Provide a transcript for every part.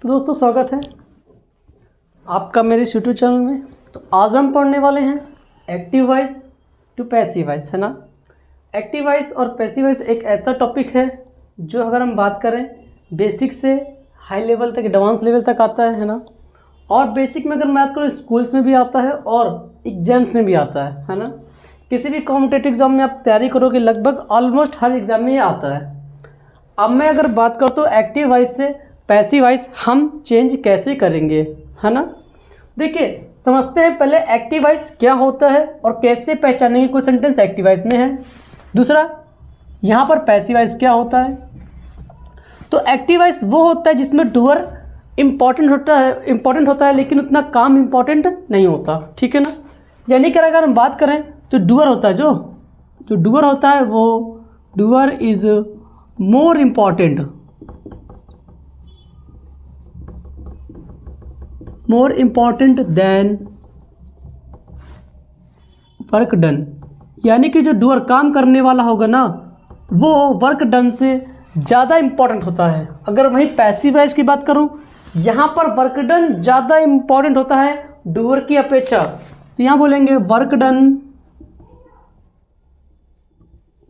तो दोस्तों स्वागत है आपका मेरे यूट्यूब चैनल में। तो आज हम पढ़ने वाले हैं active voice to passive voice, है ना। एक्टिव वॉइस और पैसिव वॉइस एक ऐसा टॉपिक है जो अगर हम बात करें बेसिक से हाई लेवल तक, एडवांस लेवल तक आता है ना। और बेसिक में अगर मैं बात करूँ स्कूल्स में भी आता है और एग्जाम्स में भी आता है ना। किसी भी कॉम्पिटेटिव एग्जाम में आप तैयारी करोगे लगभग ऑलमोस्ट हर एग्जाम में ये आता है। अब मैं अगर बात करता हूँ एक्टिव वॉइस से पैसिव वॉइस हम चेंज कैसे करेंगे, है ना। देखिए समझते हैं पहले एक्टिव वॉइस क्या होता है और कैसे पहचानेंगे कोई सेंटेंस एक्टिव वॉइस में है। दूसरा यहाँ पर पैसिव वॉइस क्या होता है। तो एक्टिव वॉइस वो होता है जिसमें डूअर इम्पॉर्टेंट होता है लेकिन उतना काम इम्पॉर्टेंट नहीं होता, ठीक है ना। यानी कि अगर हम बात करें तो डूअर होता है जो डूअर होता है वो doer is more important than work done. यानी कि जो डूअर काम करने वाला होगा ना वो वर्क डन से ज़्यादा इम्पॉर्टेंट होता है। अगर वहीं पैसिव वॉइस की बात करूं यहाँ पर वर्क डन ज़्यादा इम्पॉर्टेंट होता है डूअर की अपेक्षा। तो यहाँ बोलेंगे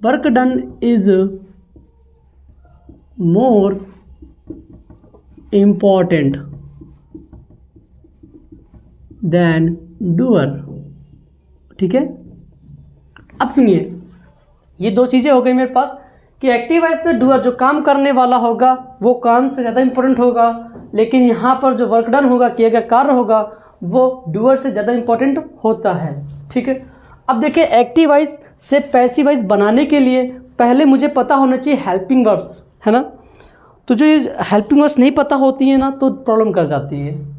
work done is more important than doer, ठीक है। अब सुनिए ये दो चीज़ें हो गई मेरे पास कि एक्टिव वॉइस में डूअर जो काम करने वाला होगा वो काम से ज़्यादा इम्पोर्टेंट होगा, लेकिन यहाँ पर जो वर्क डन होगा, किया गया कार्य होगा, वो डूअर से ज़्यादा इम्पोर्टेंट होता है, ठीक है। अब देखिए एक्टिव वॉइस से पैसिव वॉइस बनाने के लिए पहले मुझे पता होना चाहिए हेल्पिंग वर्ब्स, है ना। तो जो ये हेल्पिंग वर्ब्स नहीं पता होती है ना तो प्रॉब्लम कर जाती है।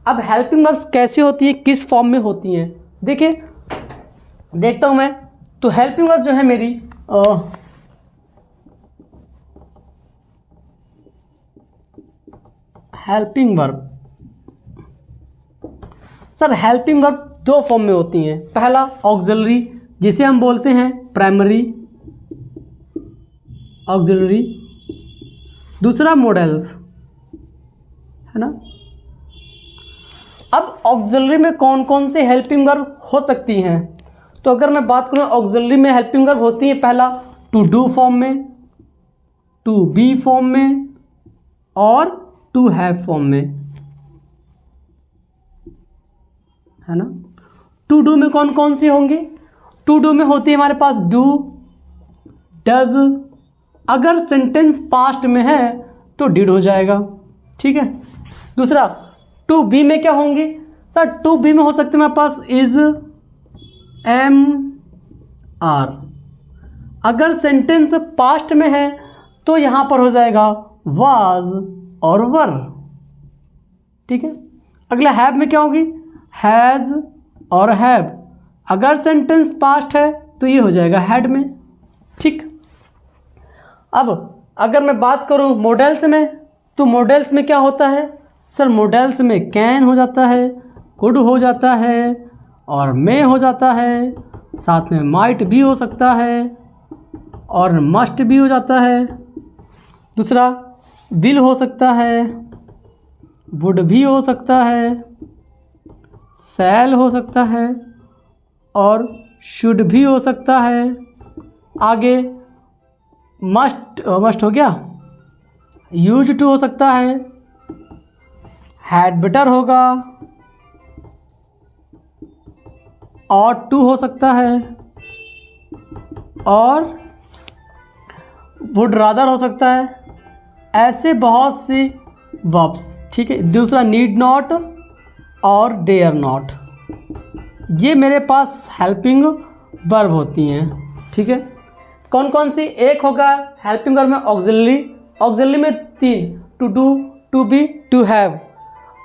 अब हेल्पिंग वर्ब्स कैसे होती है, किस फॉर्म में होती हैं, देखिए देखता हूँ मैं। तो हेल्पिंग वर्ब्स जो है मेरी helping verb, sir helping verb दो फॉर्म में होती हैं। पहला ऑक्सिलरी जिसे हम बोलते हैं प्राइमरी ऑक्सिलरी, दूसरा मॉडल्स, है ना। अब ऑक्सिलरी में कौन कौन से हेल्पिंग वर्ब हो सकती हैं, तो अगर मैं बात करूँ ऑक्सिलरी में हेल्पिंग वर्ब होती है पहला टू डू फॉर्म में, टू बी फॉर्म में और टू हैव फॉर्म में, है ना। टू डू में कौन कौन सी होंगी, टू डू में होती है हमारे पास डू, डज। अगर सेंटेंस पास्ट में है तो डिड हो जाएगा, ठीक है। दूसरा टू बी में क्या होंगी, सर टू बी में हो सकते हैं हमारे पास इज, एम, आर। अगर सेंटेंस पास्ट में है तो यहाँ पर हो जाएगा वाज और वर, ठीक है। अगला हैव में क्या होगी, हैज़ और हैव। अगर सेंटेंस पास्ट है तो ये हो जाएगा हैड में, ठीक। अब अगर मैं बात करूँ मॉडल्स में तो मॉडल्स में क्या होता है, सर मॉडल्स में कैन हो जाता है, कुड हो जाता है और मे हो जाता है, साथ में माइट भी हो सकता है और मस्ट भी हो जाता है। दूसरा विल हो सकता है, वुड भी हो सकता है, शैल हो सकता है और शुड भी हो सकता है। आगे मस्ट हो गया, यूज्ड टू हो सकता है, हैड बेटर होगा, और टू हो सकता है और वुड रादर हो सकता है। ऐसे बहुत सी वर्ब्स, ठीक है। दूसरा नीड नॉट और डेयर नॉट, ये मेरे पास हेल्पिंग वर्ब होती हैं, ठीक है। कौन कौन सी, एक होगा हेल्पिंग वर्ब में ऑक्सिलरी में तीन, to do, to be, to have.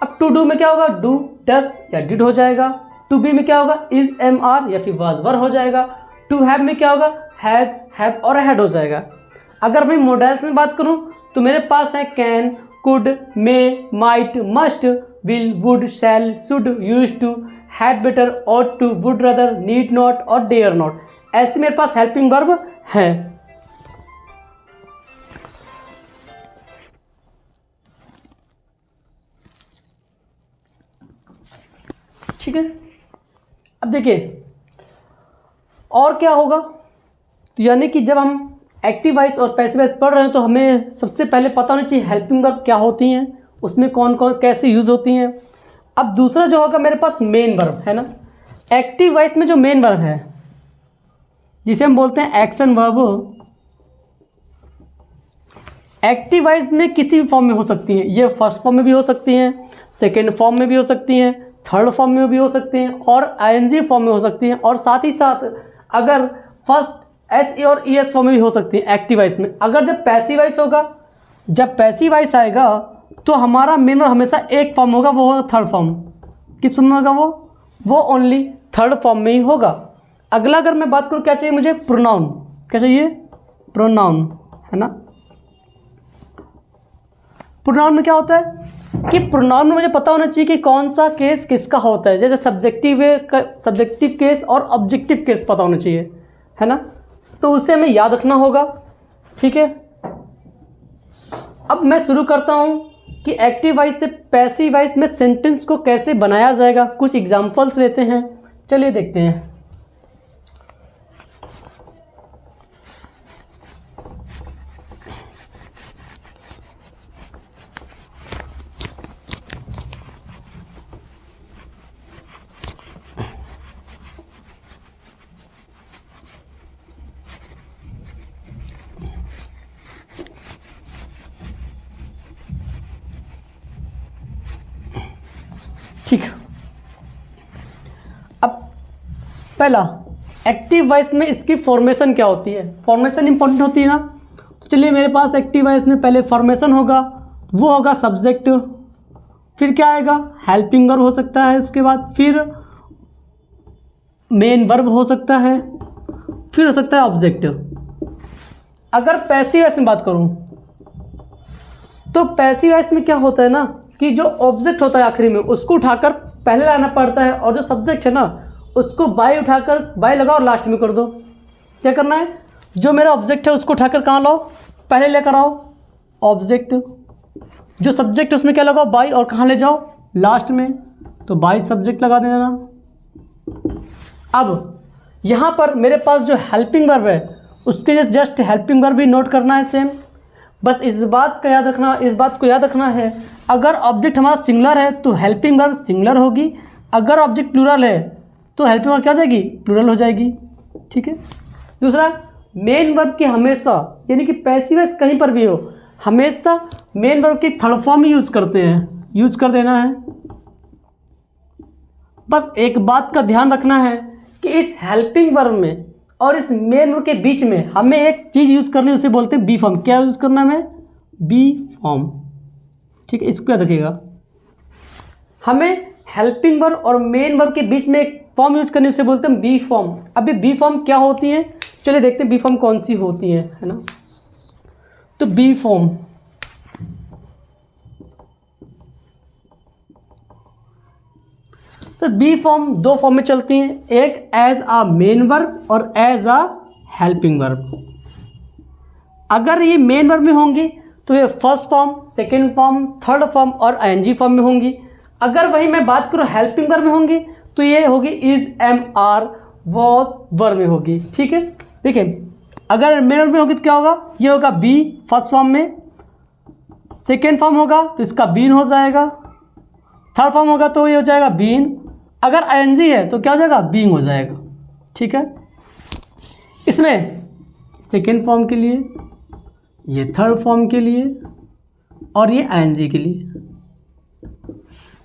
अब टू डू में क्या होगा, डू, डज या डिड हो जाएगा। टू बी में क्या होगा, इज, एम, आर या फिर वाज, वर हो जाएगा। टू हैव में क्या होगा, हैज, हैव और हैड हो जाएगा। अगर मैं मॉडल्स में बात करूं तो मेरे पास है can, could, may, might, must, will, would, shall, should, used to, had better, ought to, would rather, need not और डेयर नॉट। ऐसे मेरे पास हेल्पिंग वर्ब है। देखिए और क्या होगा, तो यानी कि जब हम एक्टिव वॉइस और पैसिव वॉइस पढ़ रहे हैं तो हमें सबसे पहले पता होना चाहिए हेल्पिंग वर्ब क्या होती हैं, उसमें कौन कौन कैसे यूज़ होती हैं। अब दूसरा जो होगा मेरे पास मेन वर्ब है ना, एक्टिव वॉइस में जो मेन वर्ब है जिसे हम बोलते हैं एक्शन वर्ब, एक्टिव वॉइस में किसी भी फॉर्म में हो सकती हैं। ये फर्स्ट फॉर्म में भी हो सकती हैं, सेकेंड फॉर्म में भी हो सकती हैं, थर्ड फॉर्म में भी हो सकती हैं और आईएनजी फॉर्म में हो सकती हैं, और साथ ही साथ अगर फर्स्ट एस और ई एस फॉर्म में भी हो सकती है एक्टिव वॉइस में। अगर जब पैसिव वॉइस होगा, जब पैसिव वॉइस आएगा तो हमारा मेन वर्ब हमेशा एक फॉर्म होगा, वो होगा थर्ड फॉर्म। किस फॉर्म में होगा वो ओनली थर्ड फॉर्म में ही होगा। अगला अगर मैं बात करूँ क्या चाहिए मुझे, प्रोनाउन। क्या चाहिए, प्रोनाउन है ना। प्रोनाउन में क्या होता है कि प्रोनाउन में मुझे पता होना चाहिए कि कौन सा केस किसका होता है। जैसे सब्जेक्टिव केस और ऑब्जेक्टिव केस पता होना चाहिए, है ना, तो उसे हमें याद रखना होगा। ठीक है, अब मैं शुरू करता हूँ कि एक्टिव वॉइस से पैसिव वॉइस में सेंटेंस को कैसे बनाया जाएगा। कुछ एग्जांपल्स लेते हैं, चलिए देखते हैं। ठीक, अब पहला एक्टिव वॉइस में इसकी फॉर्मेशन क्या होती है। फॉर्मेशन इंपॉर्टेंट होती है ना, तो चलिए मेरे पास एक्टिव वॉइस में पहले फॉर्मेशन होगा, वो होगा सब्जेक्ट, फिर क्या आएगा हेल्पिंग वर्ब हो सकता है, इसके बाद फिर मेन वर्ब हो सकता है, फिर हो सकता है ऑब्जेक्ट। अगर पैसिव वॉइस में बात करूं तो पैसिव वॉइस में क्या होता है ना कि जो ऑब्जेक्ट होता है आखिरी में उसको उठाकर पहले लाना पड़ता है, और जो सब्जेक्ट है ना उसको बाय उठाकर बाय लगाओ और लास्ट में कर दो। क्या करना है, जो मेरा ऑब्जेक्ट है उसको उठाकर कहाँ लाओ, पहले लेकर आओ ऑब्जेक्ट, जो सब्जेक्ट उसमें क्या लगाओ बाय, और कहाँ ले जाओ लास्ट में, तो बाय सब्जेक्ट लगा देना। अब यहाँ पर मेरे पास जो हेल्पिंग वर्ब है उसके लिए जस्ट हेल्पिंग वर्ब भी नोट करना है सेम। बस इस बात को याद रखना है, अगर ऑब्जेक्ट हमारा सिंगुलर है तो हेल्पिंग वर्ब सिंगुलर होगी, अगर ऑब्जेक्ट प्लूरल है तो हेल्पिंग वर्ब क्या हो जाएगी, प्लूरल हो जाएगी। ठीक है, दूसरा मेन वर्ब की हमेशा, यानी कि पैसिव वॉइस कहीं पर भी हो, हमेशा मेन वर्ब की थर्ड फॉर्म ही यूज़ करते हैं, यूज़ कर देना है। बस एक बात का ध्यान रखना है कि इस हेल्पिंग वर्ब में और इस मेन वर्ब के बीच में हमें एक चीज़ यूज़ करनी है, उसे बोलते हैं बी फॉर्म। क्या यूज़ करना है हमें, बी फॉर्म। ठीक है, इसको याद रखिएगा, हमें हेल्पिंग वर्ब और मेन वर्ब के बीच में एक फॉर्म यूज करनी, उसे बोलते हैं बी फॉर्म। अभी बी फॉर्म क्या होती है, चलिए देखते हैं बी फॉर्म कौन सी होती है ना। तो be form sir, be form दो फॉर्म में चलती हैं, एक एज आ मेन वर्ब और एज आ हेल्पिंग वर्ब। अगर ये मेन वर्ब में होंगी तो ये first form, second form, third form और आईएनजी फॉर्म में होंगी। अगर वही मैं बात करूँ हेल्पिंग वर्ब में होंगी तो ये होगी is, am, are, was, verb में होगी। ठीक है, देखिए अगर मेन वर्ब में होगी तो क्या होगा, ये होगा बी फर्स्ट फॉर्म में, सेकेंड फॉर्म होगा तो इसका बीन हो जाएगा, थर्ड फॉर्म होगा तो ये हो जाएगा बीन, अगर आईएनजी है तो क्या हो जाएगा, बीइंग हो जाएगा। ठीक है, इसमें सेकेंड फॉर्म के लिए, ये थर्ड फॉर्म के लिए और ये आईएनजी के लिए।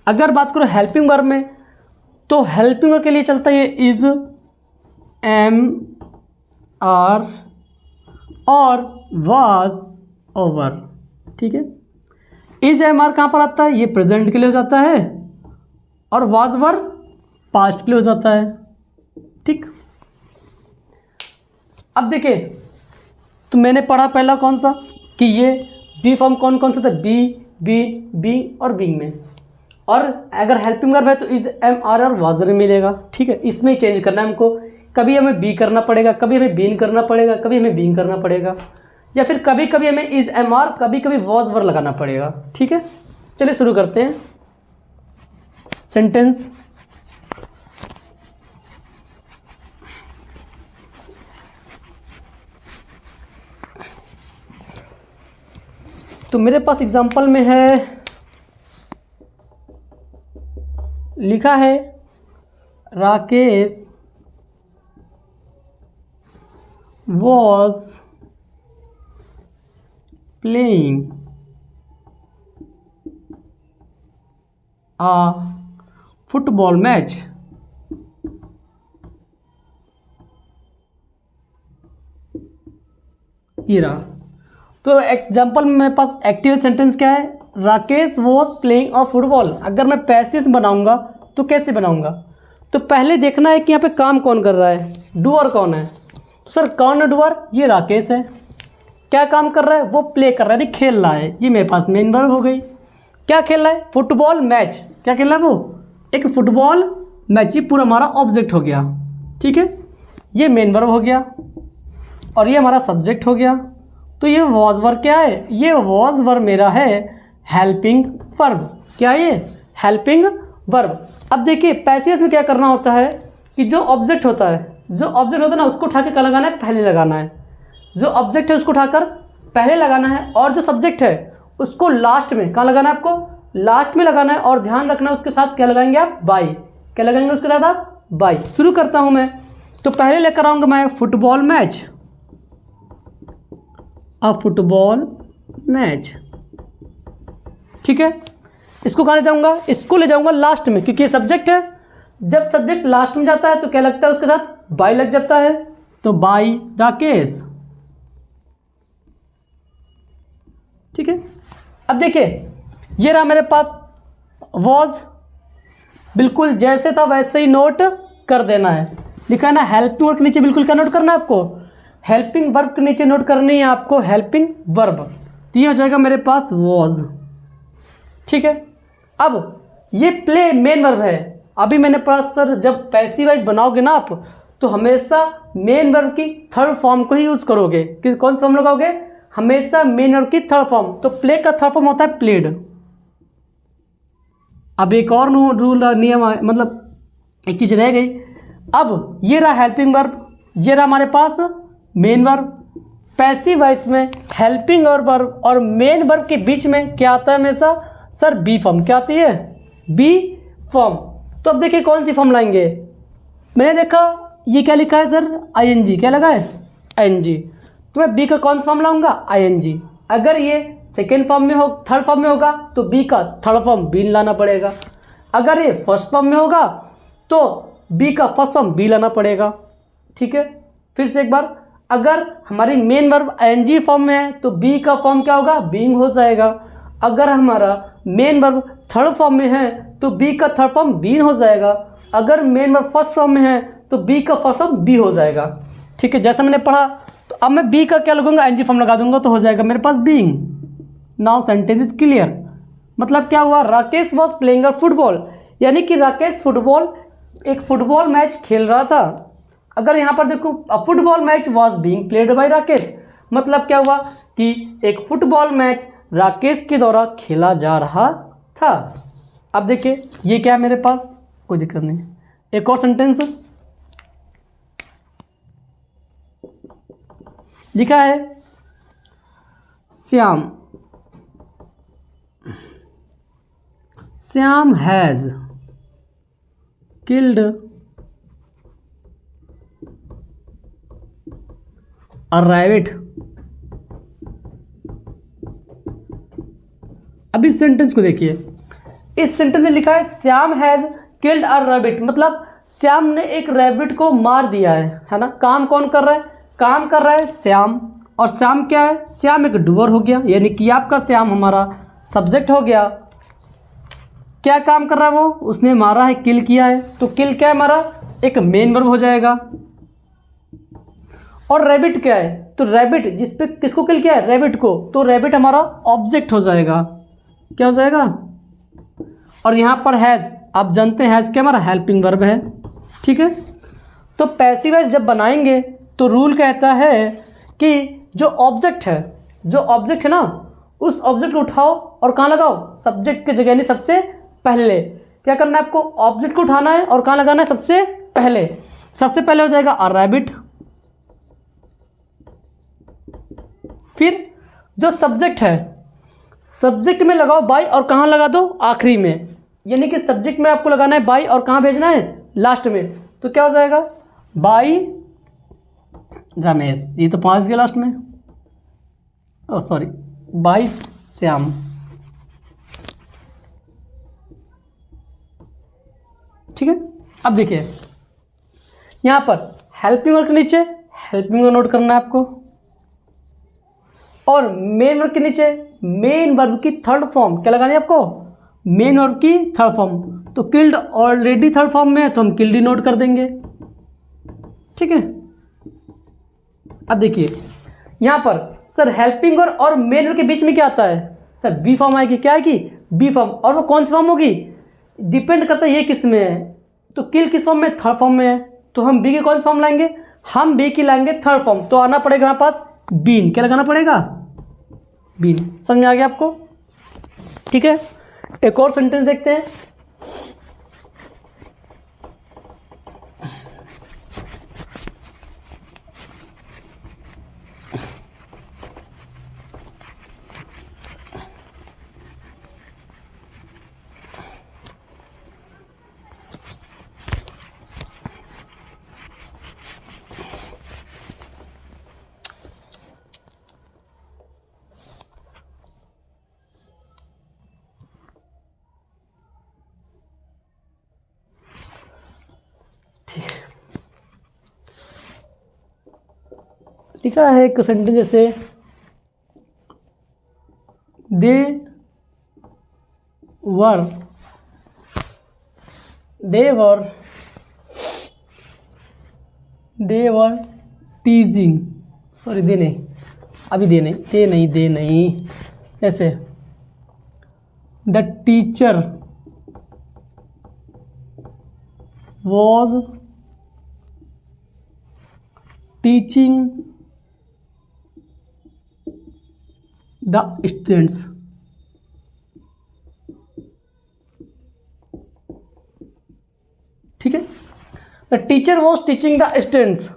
अगर बात करो हेल्पिंग वर्ब में तो हेल्पिंग वर्ब के लिए चलता है ये इज, एम, आर और वाज, ओवर। ठीक है, इज, एम, आर कहाँ पर आता है, ये प्रेजेंट के लिए हो जाता है, और वाज वर्ब पास्ट के लिए हो जाता है। ठीक, अब देखिए तो मैंने पढ़ा पहला कौन सा कि ये बी फॉर्म कौन कौन सा था, बी, बी, बी और बीइंग में, और अगर हेल्पिंग वर्ब है तो इज, एम, आर और वाज में मिलेगा। ठीक है, इसमें ही चेंज करना है हमको, कभी हमें बी करना पड़ेगा, कभी हमें बीन करना पड़ेगा, कभी हमें बीइंग करना पड़ेगा, या फिर कभी कभी हमें इज, एम, आर, कभी कभी वाज वर्ब लगाना पड़ेगा। ठीक है, चलिए शुरू करते हैं सेंटेंस। तो मेरे पास एग्जांपल में है, लिखा है Rakesh was playing a football match ये रहा। तो एग्जाम्पल में मेरे पास एक्टिव सेंटेंस क्या है, Rakesh was playing a football. अगर मैं पैसिव बनाऊंगा तो कैसे बनाऊंगा, तो पहले देखना है कि यहाँ पे काम कौन कर रहा है, डूअर कौन है। तो सर कौन है डूअर, ये राकेश है। क्या काम कर रहा है, वो प्ले कर रहा है, खेल रहा है। ये मेरे पास मेन वर्ब हो गई। क्या खेल रहा है, फुटबॉल मैच। क्या खेल रहा है वो, एक फुटबॉल मैच। ये पूरा हमारा ऑब्जेक्ट हो गया, ठीक है। ये मेन वर्ब हो गया और ये हमारा सब्जेक्ट हो गया। तो ये वॉज वर्ब क्या है, ये वॉज वर्ब मेरा है हेल्पिंग वर्ब। क्या है ये, हेल्पिंग वर्ब। अब देखिए पैसिव में क्या करना होता है कि जो ऑब्जेक्ट होता है, ना उसको उठा के क्या लगाना है, पहले लगाना है। जो ऑब्जेक्ट है उसको उठाकर पहले लगाना है और जो सब्जेक्ट है उसको लास्ट में कहाँ लगाना है, आपको लास्ट में लगाना है। और ध्यान रखना उसके साथ क्या लगाएंगे आप, बाई। क्या लगाएंगे उसके साथ आप, बाई। शुरू करता हूँ मैं, तो पहले लेकर आऊँगा मैं फुटबॉल मैच, अ फुटबॉल मैच, ठीक है। इसको कहाँ ले जाऊँगा, इसको ले जाऊँगा लास्ट में, क्योंकि ये सब्जेक्ट है। जब सब्जेक्ट लास्ट में जाता है तो क्या लगता है, उसके साथ बाई लग जाता है। तो बाई राकेश, ठीक है। अब देखिए ये रहा मेरे पास वॉज, बिल्कुल जैसे था वैसे ही नोट कर देना है। लिखा है ना हेल्पिंग वर्ब के नीचे बिल्कुल क्या नोट करना है आपको, हेल्पिंग वर्ब के नीचे नोट करनी है आपको हेल्पिंग वर्ब। तो ये हो जाएगा मेरे पास वॉज, ठीक है। अब ये प्ले मेन वर्ब है। अभी मैंने पढ़ा सर जब पैसिव वॉइस बनाओगे ना आप, तो हमेशा मेन वर्ब की थर्ड फॉर्म को ही यूज़ करोगे। कि कौन सा फॉर्म लगाओगे, हमेशा मेन वर्ब की थर्ड फॉर्म। तो प्ले का थर्ड फॉर्म होता है प्लेड। अब एक और रूल नियम मतलब एक चीज़ रह गई। अब ये रहा हेल्पिंग वर्ब, ये रहा हमारे पास मेन वर्ब। पैसिव वॉइस में हेल्पिंग और वर्ब और मेन वर्ब के बीच में क्या आता है हमेशा, सर बी फॉर्म। क्या आती है, बी फॉर्म। तो अब देखिए कौन सी फॉर्म लाएंगे। मैंने देखा ये क्या लिखा है सर, आईएनजी। क्या लगा है, आईएनजी। तो मैं बी का कौन सा फॉर्म लाऊंगा, आईएनजी। अगर ये सेकेंड फॉर्म में हो, थर्ड फॉर्म में होगा तो बी का थर्ड फॉर्म बी लाना पड़ेगा। अगर ये फर्स्ट फॉर्म में होगा तो बी का फर्स्ट फॉर्म बी लाना पड़ेगा, ठीक है। फिर से एक बार, अगर हमारी मेन वर्ब आईएनजी फॉर्म में है तो बी का फॉर्म क्या होगा, बीइंग हो जाएगा। अगर हमारा मेन वर्ब थर्ड फॉर्म में है तो बी का थर्ड फॉर्म बीइंग हो जाएगा। अगर मेन वर्ब फर्स्ट फॉर्म में है तो बी का फर्स्ट फॉर्म बी हो जाएगा, ठीक है। जैसा मैंने पढ़ा, तो अब मैं बी का क्या लगूंगा, आईएनजी फॉर्म लगा दूंगा तो हो जाएगा मेरे पास being. Now sentence is clear. मतलब क्या हुआ, Rakesh was playing a football, यानी कि राकेश एक फुटबॉल मैच खेल रहा था। अगर यहाँ पर देखो football match was being played by Rakesh, मतलब क्या हुआ कि एक फुटबॉल मैच राकेश के द्वारा खेला जा रहा था। अब देखिए ये क्या है मेरे पास, कोई दिक्कत नहीं। एक और सेंटेंस लिखा है Shyam has killed a rabbit. अब इस सेंटेंस को देखिए, इस सेंटेंस में लिखा है Shyam has killed a rabbit, मतलब श्याम ने एक रैबिट को मार दिया है ना। काम कौन कर रहा है, काम कर रहा है श्याम। और श्याम क्या है, श्याम एक डूअर हो गया, यानी कि आपका श्याम हमारा सब्जेक्ट हो गया। क्या काम कर रहा है वो, उसने मारा है, किल किया है। तो किल क्या है हमारा, एक मेन वर्ब हो जाएगा। और रैबिट क्या है, तो रैबिट जिस पे किसको किल किया है, रैबिट को, तो रैबिट हमारा ऑब्जेक्ट हो जाएगा। क्या हो जाएगा, और यहाँ पर हैज़, आप जानते हैं हैज़ क्या हमारा हेल्पिंग वर्ब है, ठीक है। तो पैसिव वॉइस जब बनाएंगे तो रूल कहता है कि जो ऑब्जेक्ट है ना, उस ऑब्जेक्ट को उठाओ और कहाँ लगाओ, सब्जेक्ट की जगह, यानी सबसे पहले। क्या करना है आपको, ऑब्जेक्ट को उठाना है और कहाँ लगाना है, सबसे पहले। सबसे पहले हो जाएगा अ रैबिट। फिर जो सब्जेक्ट है सब्जेक्ट में लगाओ बाई और कहाँ लगा दो, आखिरी में, यानी कि सब्जेक्ट में आपको लगाना है बाई और कहाँ भेजना है, लास्ट में। तो क्या हो जाएगा, बाई रमेश, ये तो 5 गया लास्ट में, सॉरी बाई श्याम। ठीक है, अब देखिए यहाँ पर हेल्पिंग वर्ब के नीचे हेल्पिंग वर्ब नोट करना है आपको, और मेन वर्ब के नीचे मेन वर्ब की थर्ड फॉर्म क्या लगानी है आपको, मेन वर्ब की थर्ड फॉर्म। तो किल्ड ऑलरेडी थर्ड फॉर्म में है तो हम किल्ड ही नोट कर देंगे। ठीक है, अब देखिए यहाँ पर सर हेल्पिंग वर्ब और मेन वर्ब के बीच में क्या आता है, सर बी फॉर्म आएगी। क्या आएगी, बी फॉर्म। और वो कौन सी फॉर्म होगी, डिपेंड करता है ये किस में है। तो किल किस फॉर्म में, थर्ड फॉर्म में है, तो हम बी की कौन सी फॉर्म लाएंगे, हम बी की लाएंगे थर्ड फॉर्म। तो आना पड़ेगा हमारे पास बीन, क्या लगाना पड़ेगा, बीन। समझ में आ गया आपको। ठीक है, एक और सेंटेंस देखते हैं। लिखा है एक सेंटेंस जैसे दे वर टीजिंग, सॉरी दे नहीं, अभी दे नहीं, ऐसे the teacher was teaching the students. ठीक है, the teacher was teaching the students.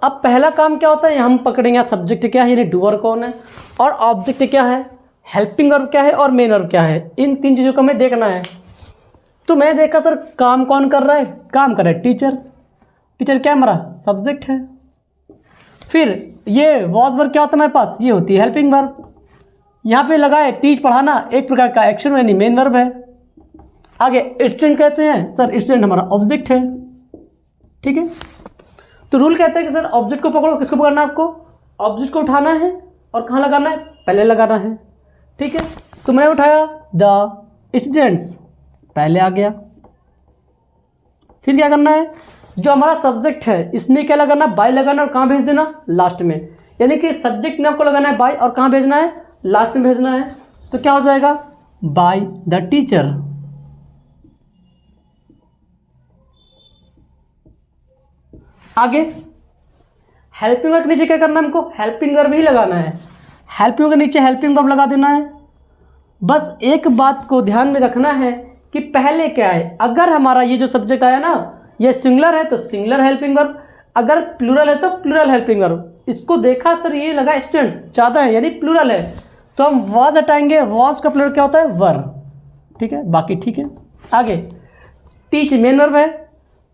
अब पहला काम क्या होता है, हम पकड़ेंगे सब्जेक्ट क्या है, यानी डूअर कौन है, और ऑब्जेक्ट क्या है, हेल्पिंग वर्ब क्या है, और मेन वर्ब क्या है। इन 3 चीज़ों को हमें देखना है। तो मैं देखा सर काम कौन कर रहा है, काम कर रहा है टीचर। टीचर क्या है हमारा, सब्जेक्ट है। फिर ये वॉज वर्ब क्या होता है हमारे पास, ये होती है हेल्पिंग वर्ब। यहाँ पे लगा है टीच, पढ़ाना, एक प्रकार का एक्शन यानी मेन वर्ब है। आगे स्टूडेंट कैसे हैं, सर स्टूडेंट हमारा ऑब्जेक्ट है। ठीक है, तो रूल कहता है कि सर ऑब्जेक्ट को पकड़ो, किसको पकड़ना है आपको, ऑब्जेक्ट को उठाना है और कहाँ लगाना है, पहले लगाना है। ठीक है, तो मैंने उठाया द स्टूडेंट्स, पहले आ गया। फिर क्या करना है, जो हमारा सब्जेक्ट है इसमें क्या लगाना, बाय लगाना, और कहाँ भेज देना, लास्ट में। यानी कि सब्जेक्ट में आपको लगाना है बाय और कहाँ भेजना है, लास्ट में भेजना है। तो क्या हो जाएगा, बाय द टीचर। आगे हेल्पिंग वर्ब के नीचे क्या करना है हमको, हेल्पिंग वर्ब ही लगाना है। हेल्पिंग वर्ब के नीचे हेल्पिंग वर्ब लगा देना है। बस एक बात को ध्यान में रखना है कि पहले क्या है, अगर हमारा ये जो सब्जेक्ट आया ना ये सिंगुलर है तो सिंगुलर हेल्पिंग वर्ब, अगर प्लूरल है तो प्लूरल हेल्पिंग वर्ब। इसको देखा सर ये लगा स्टूडेंट्स ज़्यादा है यानी प्लूरल है, तो हम वॉज हटाएंगे, वॉज का प्लूरल क्या होता है, वर। ठीक है, बाकी ठीक है। आगे टीच मेन वर्ब है,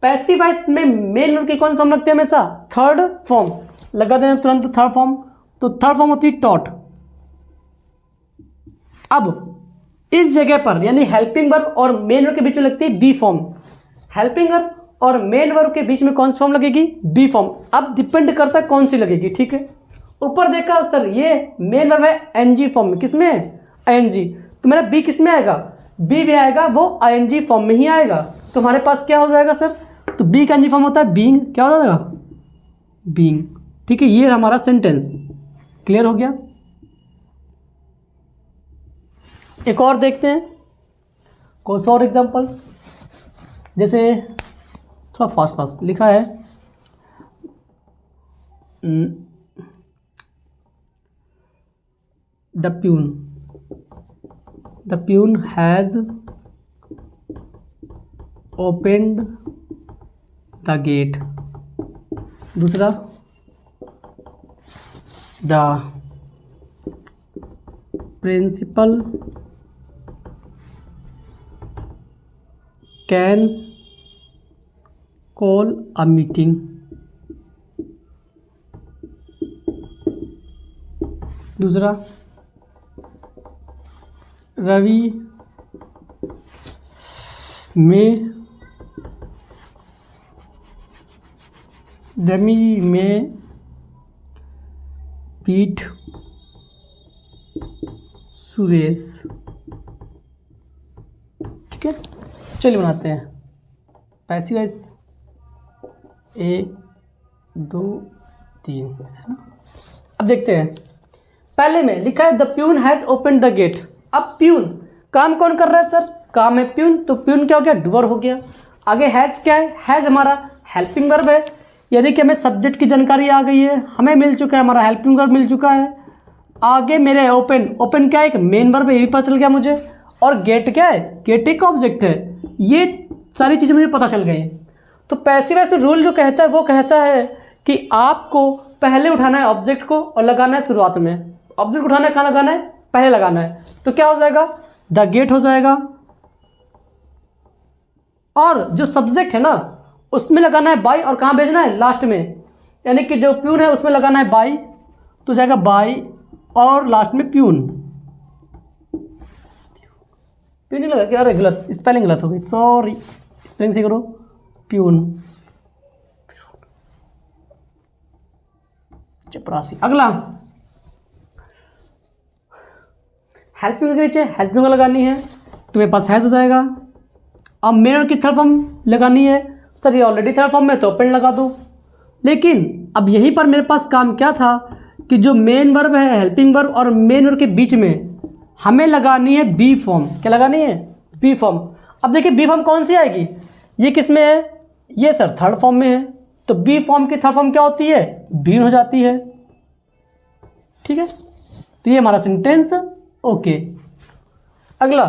पैसिव वॉइस में मेन वर्ब की कौन सा फॉर्म लगती है हमेशा, थर्ड फॉर्म। लगा देना तुरंत थर्ड फॉर्म, तो थर्ड फॉर्म होती है टॉट। अब इस जगह पर यानी हेल्पिंग वर्ब और मेन वर्ब के बीच में लगती है बी फॉर्म। हेल्पिंग वर्ब और मेन वर्ब के बीच में कौन सी फॉर्म लगेगी, बी फॉर्म। अब डिपेंड करता है कौन सी लगेगी। ठीक है, ऊपर देखा सर ये मेन वर्ब है एनजी फॉर्म में, किस में है, आईएनजी। तो मेरा बी किस में आएगा, बी भी आएगा वो आईएनजी फॉर्म में ही आएगा। तो हमारे पास क्या हो जाएगा सर, तो बी का एनजी फॉर्म होता है बीइंग, क्या हो जाएगा, बीइंग। ठीक है, ये हमारा सेंटेंस क्लियर हो गया। एक और देखते हैं कौन सा और एग्जांपल, जैसे थोड़ा फास्ट लिखा है, the peon has opened the gate. दूसरा the principal can call a meeting. दूसरा, रवि में पीठ सुरेश। ठीक है, चलिए बनाते हैं पैसिव वॉइस 1 2 3, है ना। अब देखते हैं, पहले में लिखा है the peon has open the gate. अब प्यून काम कौन कर रहा है सर? काम है प्यून, तो प्यून क्या हो गया? डूअर हो गया। आगे हैज़ क्या है? हैज़ हमारा हेल्पिंग वर्ब है, यानी कि हमें सब्जेक्ट की जानकारी आ गई है, हमें मिल चुका है, हमारा हेल्पिंग वर्ब मिल चुका है। आगे मेरे ओपन, ओपन क्या है? एक मेन वर्ब है, ये भी पता चल गया मुझे। और गेट क्या है? गेट एक ऑब्जेक्ट है। ये सारी चीज़ें मुझे पता चल गई। तो पैसिव वॉइस में रूल जो कहता है वो कहता है कि आपको पहले उठाना है ऑब्जेक्ट को और लगाना है शुरुआत में। ऑब्जेक्ट उठाना है, कहाँ लगाना है? पहले लगाना है। तो क्या हो जाएगा? द गेट हो जाएगा। और जो सब्जेक्ट है ना उसमें लगाना है बाई, और कहाँ भेजना है? लास्ट में। यानी कि जो प्यून है उसमें लगाना है बाई, तो जाएगा बाई और लास्ट में प्यून। प्यून नहीं लगा क्या? अरे गलत, स्पेलिंग गलत हो गई, सॉरी। स्पेलिंग से करो, प्यून, चपरासी। अगला हेल्पिंग के नीचे हेल्पिंग लगानी है, तो मेरे पास हैज़ हो जाएगा। अब मेन की थर्ड फॉर्म लगानी है, सर ये ऑलरेडी थर्ड फॉर्म में तो ओपन लगा दो। लेकिन अब यहीं पर मेरे पास काम क्या था कि जो मेन वर्ब है, हेल्पिंग वर्ब और मेन वर्ब के बीच में हमें लगानी है बी फॉर्म। क्या लगानी है? Be form. अब देखिए बी फॉर्म कौन सी आएगी? ये किस में है? ये सर थर्ड फॉर्म में है, तो बी फॉर्म की थर्ड फॉर्म क्या होती है? बीन हो जाती है। ठीक है, तो ये हमारा सेंटेंस ओके। अगला,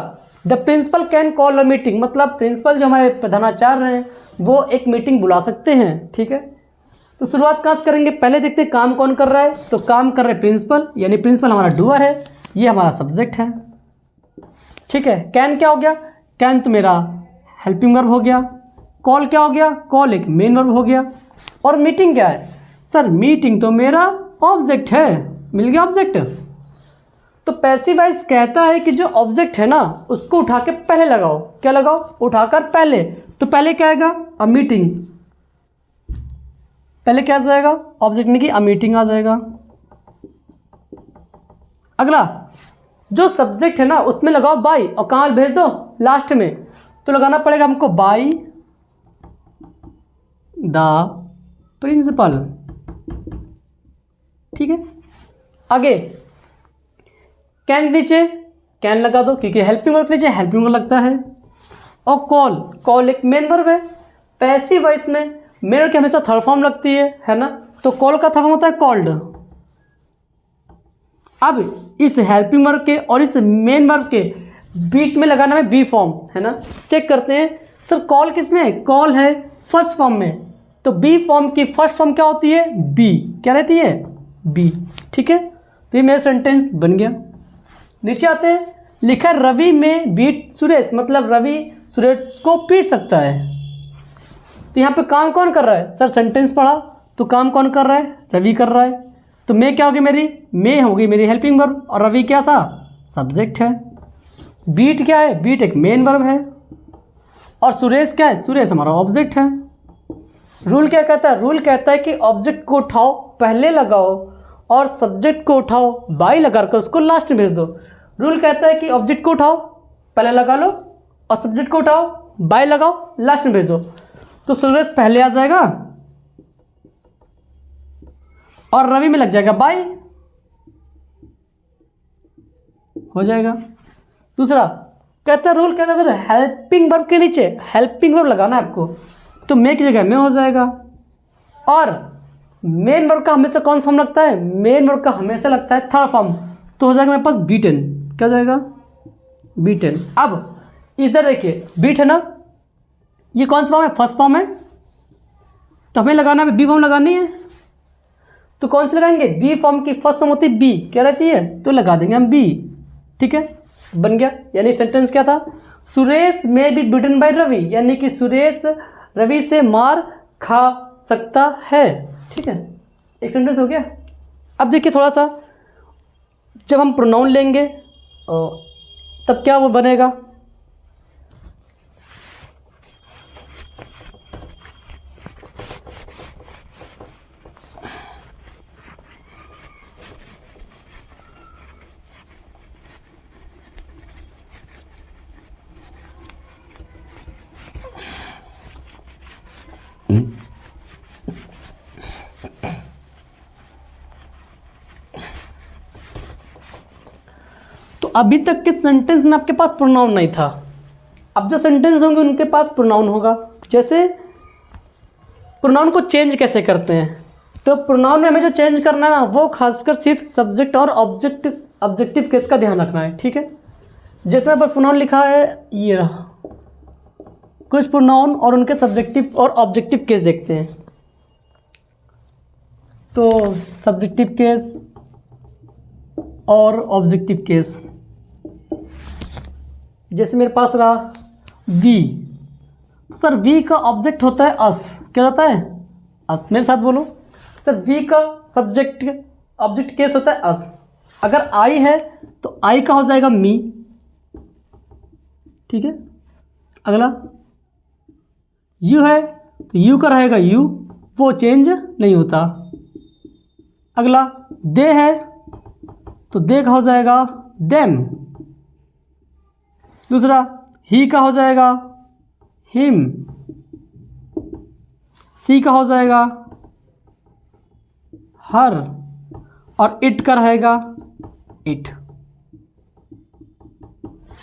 the principal can call a meeting, मतलब प्रिंसिपल जो हमारे प्रधानाचार्य हैं वो एक मीटिंग बुला सकते हैं। ठीक है, तो शुरुआत कहाँ से करेंगे? पहले देखते हैं काम कौन कर रहा है। तो काम कर रहे हैं प्रिंसिपल, यानी प्रिंसिपल हमारा डूअर है, ये हमारा सब्जेक्ट है। ठीक है, कैन क्या हो गया? कैन तो मेरा हेल्पिंग वर्ब हो गया। कॉल क्या हो गया? कॉल एक मेन वर्ब हो गया। और मीटिंग क्या है? सर मीटिंग तो मेरा ऑब्जेक्ट है, मिल गया ऑब्जेक्ट। तो पैसिव वॉइस कहता है कि जो ऑब्जेक्ट है ना उसको उठा के पहले लगाओ। क्या लगाओ? उठाकर पहले। तो पहले क्या आएगा? A meeting. पहले क्या आ जाएगा? ऑब्जेक्ट नहीं कि अ मीटिंग आ जाएगा। अगला, जो सब्जेक्ट है ना उसमें लगाओ बाई, और कहाँ भेज दो? लास्ट में। तो लगाना पड़ेगा हमको बाई द प्रिंसिपल। ठीक है, आगे कैन नीचे कैन लगा दो, क्योंकि हेल्पिंग वर्ब नीचे हेल्पिंग वर्ब लगता है। और कॉल, कॉल एक मेन वर्ब है। पैसिव वॉइस में मेन वर्ब की हमेशा थर्ड फॉर्म लगती है ना, तो कॉल का थर्ड फॉर्म होता है कॉल्ड। अब इस हेल्पिंग वर्ब के और इस मेन वर्ब के बीच में लगाना है बी फॉर्म, है ना। चेक करते हैं, सर कॉल किस में है? कॉल है फर्स्ट फॉर्म में, तो बी फॉर्म की फर्स्ट फॉर्म क्या होती है? बी। क्या रहती है? बी। ठीक है, तो ये मेरा सेंटेंस बन गया। नीचे आते हैं, लिखा है रवि में बीट सुरेश, मतलब रवि सुरेश को पीट सकता है। तो यहाँ पे काम कौन कर रहा है? सर सेंटेंस पढ़ा तो काम कौन कर रहा है? रवि कर रहा है। तो मैं क्या होगी? मेरी मैं होगी मेरी हेल्पिंग वर्ब, और रवि क्या था? सब्जेक्ट है। बीट क्या है? बीट एक मेन वर्ब है। और सुरेश क्या है? सुरेश हमारा ऑब्जेक्ट है। रूल क्या कहता है? रूल कहता है कि ऑब्जेक्ट को उठाओ पहले लगाओ और सब्जेक्ट को उठाओ बाई लगा कर उसको लास्ट में भेज दो। रूल कहता है कि ऑब्जेक्ट को उठाओ पहले लगा लो और सब्जेक्ट को उठाओ बाई लगाओ लास्ट में भेजो। तो सुरेश पहले आ जाएगा और रवि में लग जाएगा बाई, हो जाएगा। दूसरा कहता है, रूल कहता है सर हेल्पिंग वर्ब के नीचे हेल्पिंग वर्ब लगाना है आपको, तो मे की जगह में हो जाएगा। और मेन वर्ब का हमेशा कौन सा फॉर्म लगता है? मेन वर्ब का हमेशा लगता है थर्ड फॉर्म, तो हो जाएगा मेरे पास बीटन। क्या हो जाएगा? बीटन। अब इधर देखिए बीट है ना, ये कौन सा फॉर्म है? फर्स्ट फॉर्म है, तो हमें लगाना है बी फॉर्म लगानी है। तो कौन से लगाएंगे? बी फॉर्म की फर्स्ट फॉर्म होती है बी। क्या रहती है? तो लगा देंगे हम बी। ठीक है, बन गया। यानी सेंटेंस क्या था, सुरेश में बी बिटन बाय रवि, यानी कि सुरेश रवि से मार खा सकता है। ठीक है, एक सेंटेंस हो गया। अब देखिए थोड़ा सा, जब हम प्रोनाउन लेंगे तब क्या वो बनेगा, तो अभी तक के सेंटेंस में आपके पास प्रोनाउन नहीं था। अब जो सेंटेंस होंगे उनके पास प्रोनाउन होगा। जैसे प्रोनाउन को चेंज कैसे करते हैं, तो प्रोनाउन में हमें जो चेंज करना है वो खासकर सिर्फ सब्जेक्ट और ऑब्जेक्टिव केस का ध्यान रखना है। ठीक है, जैसे यहाँ पर प्रोनाउन लिखा है, ये रहा कुछ प्रोनाउन और उनके सब्जेक्टिव और ऑब्जेक्टिव केस देखते हैं। तो सब्जेक्टिव केस और ऑब्जेक्टिव केस, जैसे मेरे पास रहा वी, तो सर वी का ऑब्जेक्ट होता है अस, क्या होता है अस, मेरे साथ बोलो सर। वी का सब्जेक्ट ऑब्जेक्ट केस होता है अस। अगर आई है तो आई का हो जाएगा मी। ठीक है, अगला यू है तो यू का रहेगा यू, वो चेंज नहीं होता। अगला दे है तो दे का हो जाएगा देम। दूसरा ही का हो जाएगा हिम, सी का हो जाएगा हर, और इट का रहेगा इट।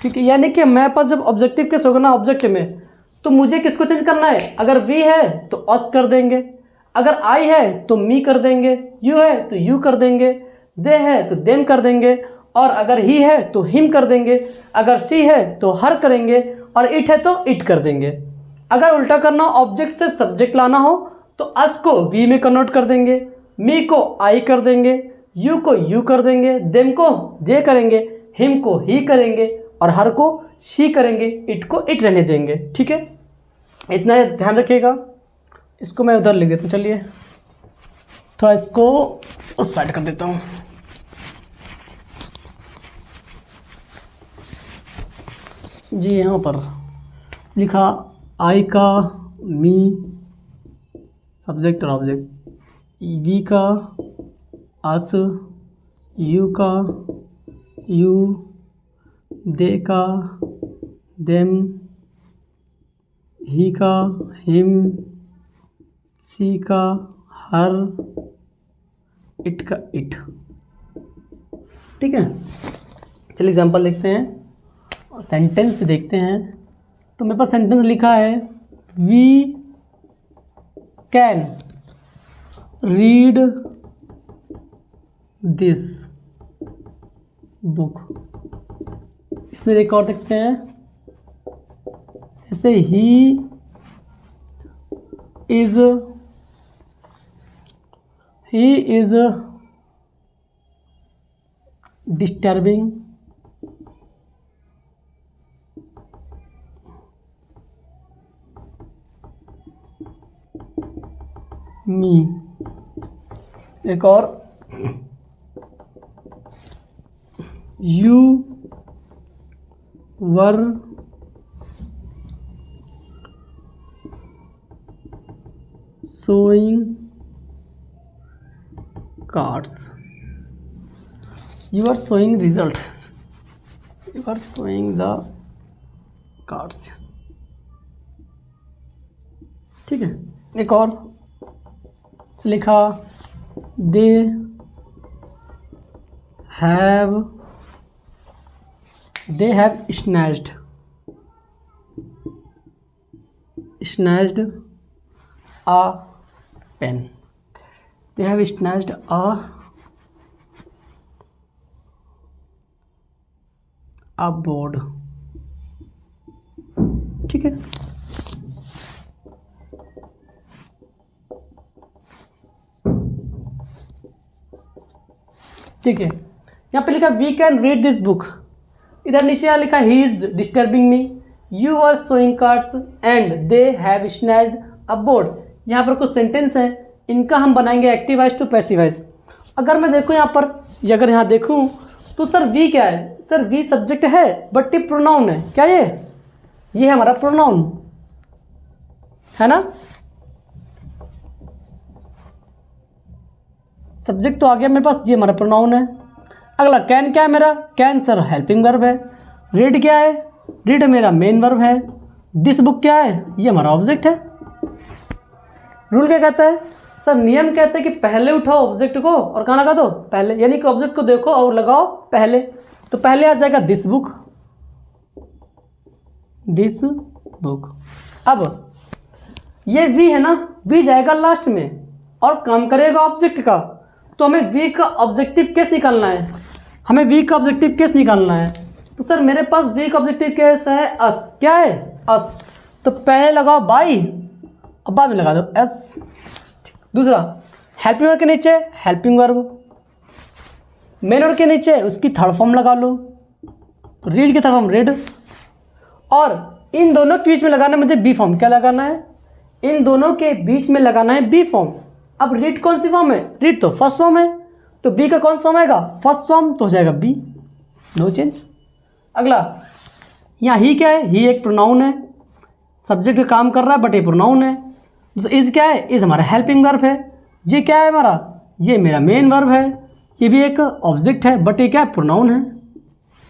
ठीक है, यानी कि मेरे पास जब ऑब्जेक्टिव केस होगा ना ऑब्जेक्ट में, तो मुझे किसको चेंज करना है। अगर वी है तो अस कर देंगे, अगर आई है तो मी कर देंगे, यू है तो यू कर देंगे, दे है तो देम कर देंगे, और अगर ही है तो हिम कर देंगे, अगर सी है तो हर करेंगे, और इट है तो इट कर देंगे। अगर उल्टा करना हो, ऑब्जेक्ट से सब्जेक्ट लाना हो, तो अस को वी में कन्वर्ट कर देंगे, मी को आई कर देंगे, यू को यू कर देंगे, देम को दे करेंगे, हिम को ही करेंगे, और हर को शी करेंगे, इट को इट रहने देंगे। ठीक है, इतना ध्यान रखिएगा। इसको मैं उधर लिख देता हूँ, चलिए थोड़ा इसको उस साइड कर देता हूँ। जी यहाँ पर लिखा आई का मी सब्जेक्ट और ऑब्जेक्ट, वी का अस, यू का यू, दे का देम, ही का हिम, सी का हर, इट का इट। ठीक है, चलिए एग्जांपल देखते हैं और सेंटेंस देखते हैं। तो मेरे पास सेंटेंस लिखा है, we can read this book. इसमें एक और देखते हैं, जैसे ही इज डिस्टर्बिंग मी। एक और, you were showing cards, you are showing result, you are showing the cards। ठीक है, एक और लिखा, they have snatched a pen, they have snatched a board। ठीक है, ठीक है, यहाँ पे लिखा we can read this book, इधर नीचे यहाँ लिखा ही is disturbing me, you are showing cards and they have snatched a board. यहाँ पर कुछ सेंटेंस हैं, इनका हम बनाएंगे active voice to passive voice. अगर मैं देखूँ यहाँ पर, अगर यहाँ देखूँ तो सर वी क्या है, सर वी सब्जेक्ट है बट ये प्रोनाउन है। क्या ये है हमारा प्रोनाउन, है ना। सब्जेक्ट तो आ गया मेरे पास, ये हमारा प्रोनाउन है। अगला कैन क्या है मेरा, कैन सर हेल्पिंग वर्ब है। रीड क्या है, रीड मेरा मेन वर्ब है। दिस बुक क्या है, ये हमारा ऑब्जेक्ट है। रूल क्या कहता है, सर नियम कहते हैं कि पहले उठाओ ऑब्जेक्ट को और कहाँ लगा दो, पहले, यानी कि ऑब्जेक्ट को देखो और लगाओ पहले। तो पहले आ जाएगा दिस बुक, दिस बुक। अब ये वी है ना, वी जाएगा लास्ट में और काम करेगा ऑब्जेक्ट का। तो हमें वी का ऑब्जेक्टिव केस निकालना है, हमें वी का ऑब्जेक्टिव केस निकालना है। तो सर मेरे पास वी का ऑब्जेक्टिव केस है अस। क्या है, अस। तो पहले लगाओ बाई, अब बाद में लगा दो एस। दूसरा हेल्पिंग वर्ब के नीचे हेल्पिंग वर्ब, मेन वर्ब के नीचे उसकी थर्ड फॉर्म लगा लो, रीड की थर्ड फॉर्म रीड। और इन दोनों के बीच में लगाना है मुझे बी फॉर्म। क्या लगाना है, इन दोनों के बीच में लगाना है बी फॉर्म। अब रीड कौन सी फॉर्म है, रीड तो फर्स्ट फॉर्म है, तो बी का कौन सा फॉर्म आएगा, फर्स्ट फॉर्म, तो हो जाएगा बी, नो चेंज। अगला यहाँ ही क्या है, ही एक प्रोनाउन है, सब्जेक्ट का काम कर रहा है बट ये प्रोनाउन है। इज क्या है, इज हमारा हेल्पिंग वर्ब है। ये क्या है हमारा, ये मेरा मेन वर्ब है। ये भी एक ऑब्जेक्ट है बट ये क्या है, प्रोनाउन है।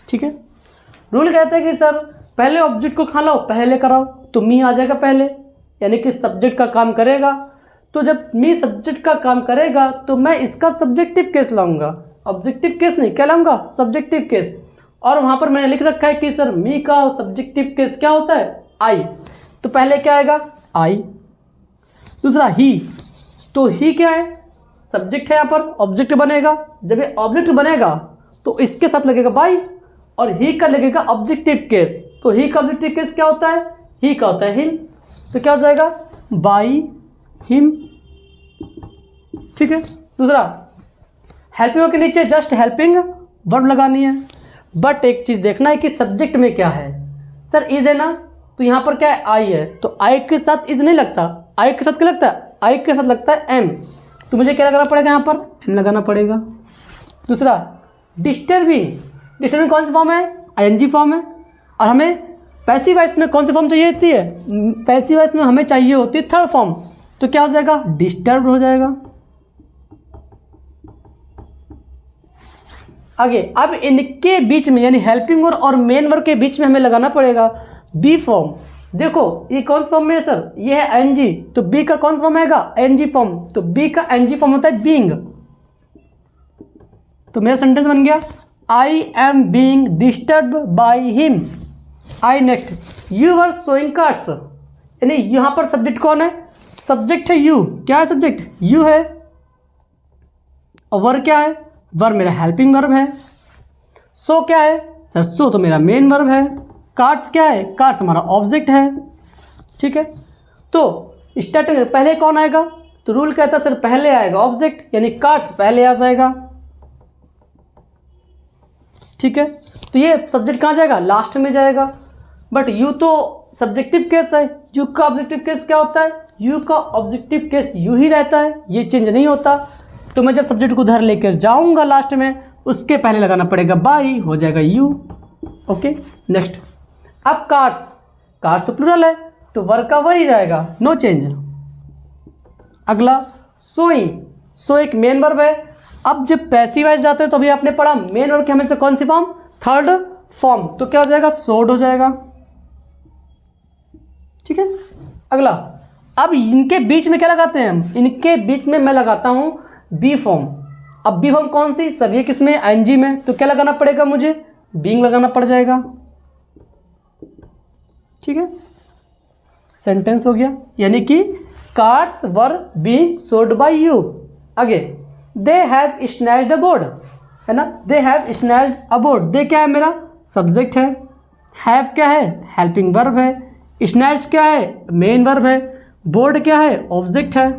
ठीक है। रूल कहते हैं कि सर पहले ऑब्जेक्ट को खा लो, पहले कराओ, तो मी आ जाएगा पहले, यानी कि सब्जेक्ट का काम करेगा। तो जब मी सब्जेक्ट का काम करेगा तो मैं इसका सब्जेक्टिव केस लाऊंगा, ऑब्जेक्टिव केस नहीं, क्या लाऊंगा, सब्जेक्टिव केस। और वहाँ पर मैंने लिख रखा है कि सर मी का सब्जेक्टिव केस क्या होता है, आई। तो पहले क्या आएगा, आई। दूसरा ही, तो ही क्या है, सब्जेक्ट है, यहाँ पर ऑब्जेक्ट बनेगा। जब ये ऑब्जेक्ट बनेगा तो इसके साथ लगेगा बाई, और ही का लगेगा ऑब्जेक्टिव केस। तो ही का ऑब्जेक्टिव केस क्या होता है, ही का होता है हिम। तो क्या हो जाएगा, बाई हिम। ठीक है। दूसरा हेल्पिंग के नीचे जस्ट हेल्पिंग वर्ब लगानी है, बट एक चीज़ देखना है कि सब्जेक्ट में क्या है। सर इज है ना, तो यहाँ पर क्या है, आई है, तो आई के साथ इज नहीं लगता, आई के साथ क्या लगता है, आई के साथ लगता है एम। तो मुझे क्या लगाना पड़ेगा, यहाँ पर एम लगाना पड़ेगा। दूसरा डिस्टर्बिंग, डिस्टर्बिंग कौन सी फॉर्म है, आईएनजी फॉर्म है। और हमें पैसिव वॉइस में कौन सी फॉर्म चाहिए होती है, पैसिव वॉइस में हमें चाहिए होती है थर्ड फॉर्म। तो क्या हो जाएगा, डिस्टर्ब हो जाएगा। आगे अब इनके बीच में यानी हेल्पिंग वर्ब और मेन वर्ब के बीच में हमें लगाना पड़ेगा बी फॉर्म। देखो ये कौन सा फॉर्म में है सर, ये है एनजी, तो बी का कौन सा फॉर्म आएगा, एनजी फॉर्म। तो बी का एनजी फॉर्म होता है बीइंग। तो मेरा सेंटेंस बन गया, I am being disturb by him. I next, you are showing cards, यानी यहाँ पर सब्जेक्ट कौन है, सब्जेक्ट है यू। क्या है सब्जेक्ट, यू है। और वर्ब क्या है, वर्ब मेरा हेल्पिंग वर्ब है। सो क्या है सर, सो तो मेरा मेन वर्ब है। कार्ड्स क्या है, कार्ड्स हमारा ऑब्जेक्ट है। ठीक है। तो स्टार्टिंग पहले कौन आएगा, तो रूल कहता है सर पहले आएगा ऑब्जेक्ट, यानी कार्ड्स पहले आ जाएगा। ठीक है। तो ये सब्जेक्ट कहाँ जाएगा, लास्ट में जाएगा। बट यू तो सब्जेक्टिव केस है, यू का ऑब्जेक्टिव केस क्या होता है, यू का ऑब्जेक्टिव केस यू ही रहता है, ये चेंज नहीं होता। तो मैं जब सब्जेक्ट को उधर लेकर जाऊंगा लास्ट में, उसके पहले लगाना पड़ेगा बाई, हो जाएगा यू। ओके। नेक्स्ट, अब कार्ड्स, कार्ड्स तो प्लूरल है तो वर्ब का वही रहेगा, नो चेंज। अगला सोइंग, सो एक मेन वर्ब है। अब जब पैसिव वॉइस जाते हैं तो अभी आपने पढ़ा मेन वर्ब की हमेशा कौन सी फॉर्म, थर्ड फॉर्म। तो क्या हो जाएगा, सोड हो जाएगा। ठीक है। अगला, अब इनके बीच में क्या लगाते हैं हम, इनके बीच में मैं लगाता हूं बी फॉर्म। अब बी फॉर्म कौन सी सर, ये किसमें, एनजी में। तो क्या लगाना पड़ेगा मुझे, बीइंग लगाना पड़ जाएगा। ठीक है। सेंटेंस हो गया, यानी कि cards were being sold by you. आगे, they have snatched a board, है ना, they have snatched a board. दे क्या है, मेरा सब्जेक्ट है। हैव क्या है, हेल्पिंग वर्ब है। स्नैच्ड क्या है, मेन वर्ब है। बोर्ड क्या है, ऑब्जेक्ट है।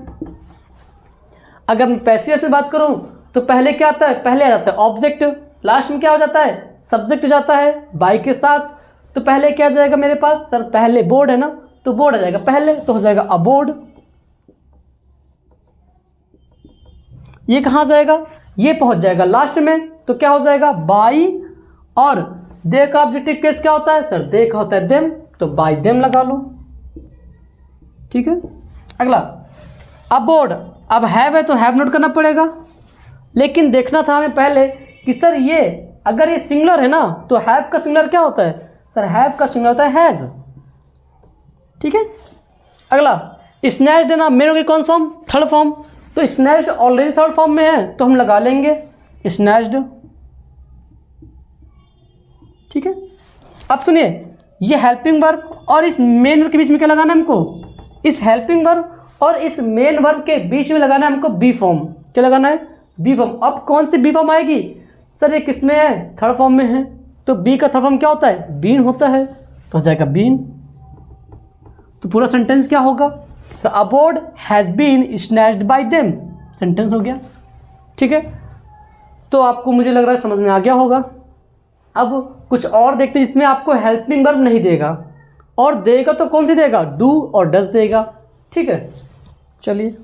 अगर मैं पैसिव से बात करूं तो पहले क्या आता है, पहले आ जाता है ऑब्जेक्ट, लास्ट में क्या हो जाता है, सब्जेक्ट जाता है बाई के साथ, तो पहले क्या जाएगा मेरे पास सर, पहले बोर्ड है ना, तो बोर्ड आ जाएगा पहले, तो हो जाएगा अ बोर्ड। ये कहाँ जाएगा, ये पहुंच जाएगा लास्ट में, तो क्या हो जाएगा बाई, और दे का ऑब्जेक्टिव केस क्या होता है सर, दे का होता है देम, तो बाई देम लगा लो। ठीक है, अगला अब बोर्ड, अब हैव है तो हैव नोट करना पड़ेगा, लेकिन देखना था हमें पहले कि सर ये अगर ये सिंगुलर है ना, तो हैव का सिंगुलर क्या होता है सर, हैव का सिंगुलर होता है हैज़। ठीक है, अगला स्नैच्ड है ना, मेन की कौन फॉर्म, थर्ड फॉर्म, तो स्नैच्ड ऑलरेडी थर्ड फॉर्म में है तो हम लगा लेंगे स्नैच्ड। ठीक है, अब सुनिए, ये हेल्पिंग वर्ब और इस मेन वर्ब के बीच में क्या लगाना है हमको, इस हेल्पिंग वर्ब और इस मेन वर्ब के बीच में लगाना है हमको बी फॉर्म। क्या लगाना है, बी फॉर्म। अब कौन सी बी फॉर्म आएगी सर, ये किस में है, थर्ड फॉर्म में है, तो बी का थर्ड फॉर्म क्या होता है, बीन होता है, तो हो जाएगा बीन। तो पूरा सेंटेंस क्या होगा sir, a board has been snatched by them, sentence हो गया। ठीक है, तो आपको मुझे लग रहा है समझ में आ गया होगा। अब कुछ और देखते हैं जिसमें आपको हेल्पिंग वर्ब नहीं देगा, और देगा तो कौन सी देगा, डू और डज देगा। ठीक है, चलिए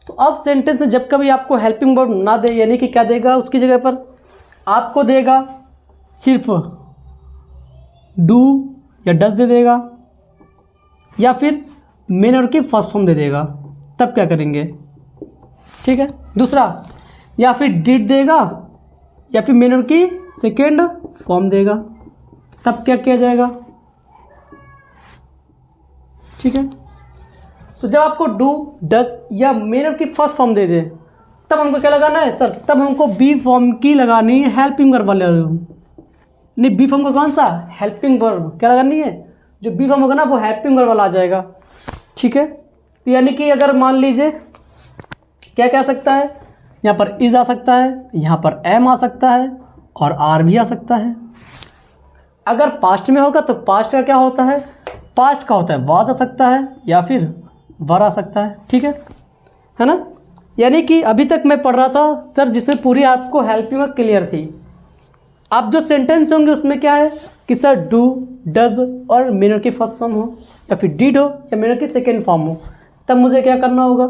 तो अब सेंटेंस में जब कभी आपको हेल्पिंग वर्ब ना दे, यानी कि क्या देगा उसकी जगह पर आपको देगा सिर्फ डू या डज दे देगा, या फिर मेन वर्ब की फर्स्ट फॉर्म दे देगा, तब क्या करेंगे। ठीक है, दूसरा या फिर डिड देगा या फिर मेन वर्ब की सेकेंड फॉर्म देगा, तब क्या किया जाएगा। ठीक है, तो जब आपको डू डज या मेन वर्ब की फर्स्ट फॉर्म दे दे, तब हमको क्या लगाना है सर, तब हमको बी फॉर्म की लगानी है, हेल्पिंग वर्ब वाले नहीं, बी फॉर्म का कौन सा, हेल्पिंग वर्ब क्या लगानी है, जो बी फॉर्म होगा ना वो हेल्पिंग वर्ब वाला आ जाएगा। ठीक है, तो यानी कि अगर मान लीजिए क्या क्या आ सकता है, यहाँ पर इज आ सकता है, यहाँ पर एम आ सकता है, और आर भी आ सकता है। अगर पास्ट में होगा तो पास्ट का क्या होता है, पास्ट का होता है वाज आ सकता है या फिर वर आ सकता है। ठीक है ना, यानी कि अभी तक मैं पढ़ रहा था सर जिसमें पूरी आपको हेल्पिंग वर्ब क्लियर थी। अब जो सेंटेंस होंगे उसमें क्या है कि सर डू डज और मेन वर्ब की फर्स्ट फॉर्म हो, या फिर डिड हो या मेन वर्ब की सेकेंड फॉर्म हो, तब मुझे क्या करना होगा